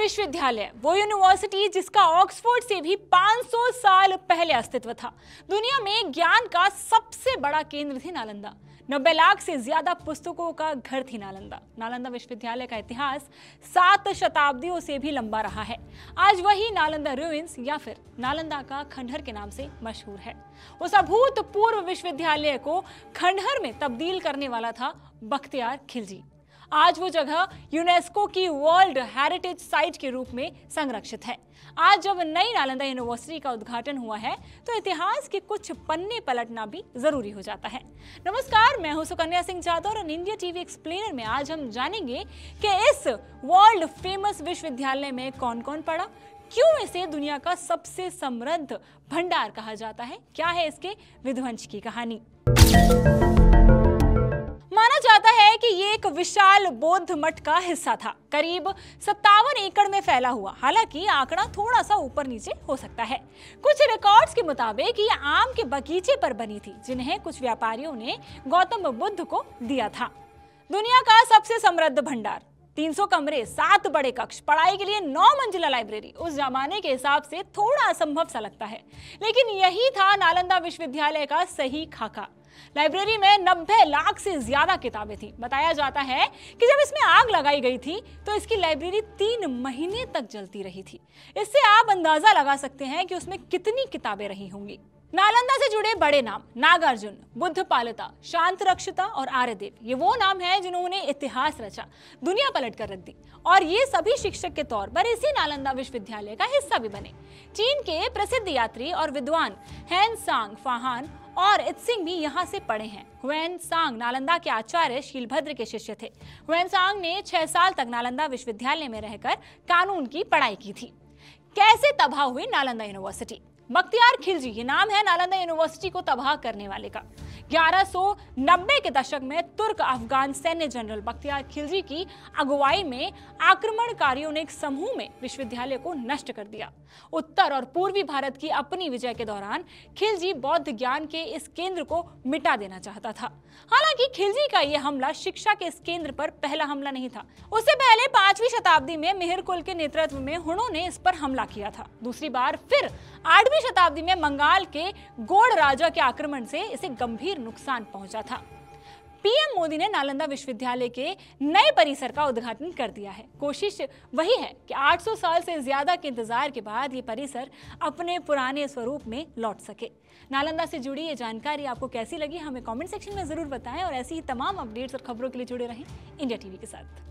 विश्वविद्यालय, वो यूनिवर्सिटी जिसका ऑक्सफोर्ड से भी 500 साल पहले अस्तित्व था। दुनिया में ज्ञान का सबसे बड़ा केंद्र थी नालंदा। 90 लाख से ज्यादा पुस्तकों का घर थी नालंदा। नालंदा विश्वविद्यालय का इतिहास 7 शताब्दियों से भी लंबा रहा है। आज वही नालंदा रुइंस या फिर नालंदा का खंडहर के नाम से मशहूर है। उस अभूतपूर्व विश्वविद्यालय को खंडहर में तब्दील करने वाला था बख्तियार खिलजी। आज वो जगह यूनेस्को की वर्ल्ड हेरिटेज साइट के रूप में संरक्षित है। आज जब नई नालंदा यूनिवर्सिटी का उद्घाटन हुआ है तो इतिहास के कुछ पन्ने पलटना भी जरूरी हो जाता है। नमस्कार, मैं हूं सुकन्या सिंह जादव और इंडिया टीवी एक्सप्लेनर में आज हम जानेंगे कि इस वर्ल्ड फेमस विश्वविद्यालय में कौन कौन पढ़ा, क्यों इसे दुनिया का सबसे समृद्ध भंडार कहा जाता है, क्या है इसके विध्वंस की कहानी। माना जाता है कि ये एक विशाल बौद्ध मठ का हिस्सा था, करीब 57 एकड़ में फैला हुआ। हालांकि आंकड़ा थोड़ा सा ऊपर नीचे हो सकता है। कुछ रिकॉर्ड्स के मुताबिक ये आम के बगीचे पर बनी थी, जिन्हें कुछ व्यापारियों ने गौतम बुद्ध को दिया था। दुनिया का सबसे समृद्ध भंडार, 300 कमरे, 7 बड़े कक्ष, पढ़ाई के लिए 9 मंजिला लाइब्रेरी। उस जमाने के हिसाब से थोड़ा असंभव सा लगता है, लेकिन यही था नालंदा विश्वविद्यालय का सही खाका। लाइब्रेरी में 90 लाख से ज्यादा किताबें थी। बताया जाता है कि जब इसमें आग लगाई गई थी तो इसकी लाइब्रेरी 3 महीने तक जलती रही थी। इससे आप अंदाजा लगा सकते हैं कि उसमें कितनी किताबें रही होंगी। नालंदा से जुड़े बड़े नाम नागार्जुन, बुद्धपालिता, शांतरक्षिता और आर्यदेव, ये वो नाम हैं जिन्होंने इतिहास रचा, दुनिया पलट कर रख दी। और ये सभी शिक्षक के तौर पर इसी नालंदा विश्वविद्यालय का हिस्सा भी बने। चीन के प्रसिद्ध यात्री और विद्वान ह्वेनसांग फाहान और इत्सिंग भी यहाँ से पढ़े हैं। ह्वेनसांग नालंदा के आचार्य शीलभद्र के शिष्य थे। ह्वेनसांग ने 6 साल तक नालंदा विश्वविद्यालय में रहकर कानून की पढ़ाई की थी। कैसे तबाह हुई नालंदा यूनिवर्सिटी? बख्तियार खिलजी, ये नाम है नालंदा यूनिवर्सिटी को तबाह करने वाले का। 1190 के दशक में तुर्क अफगान सैन्य जनरल बख्तियार खिलजी की अगुवाई में आक्रमणकारियों ने एक समूह में विश्वविद्यालय को नष्ट कर दिया। उत्तर और पूर्वी भारत की अपनी विजय के दौरान खिलजी बौद्ध ज्ञान के इस केंद्र को मिटा देना चाहता था। हालांकि खिलजी का यह हमला शिक्षा के इस केंद्र पर पहला हमला नहीं था। उससे पहले 5वीं शताब्दी में मिहिरकुल के नेतृत्व में हुनों ने इस पर हमला किया था। दूसरी बार फिर 8वीं शताब्दी में बंगाल के गोड़ राजा के आक्रमण से इसे गंभीर नुकसान पहुंचा था। पीएम मोदी ने नालंदा विश्वविद्यालय के नए परिसर का उद्घाटन कर दिया है। कोशिश वही है कि 800 साल से ज्यादा के इंतजार के बाद ये परिसर अपने पुराने स्वरूप में लौट सके। नालंदा से जुड़ी ये जानकारी आपको कैसी लगी, हमें कमेंट सेक्शन में जरूर बताएं और ऐसी ही तमाम अपडेट्स और खबरों के लिए जुड़े रहें इंडिया टीवी के साथ।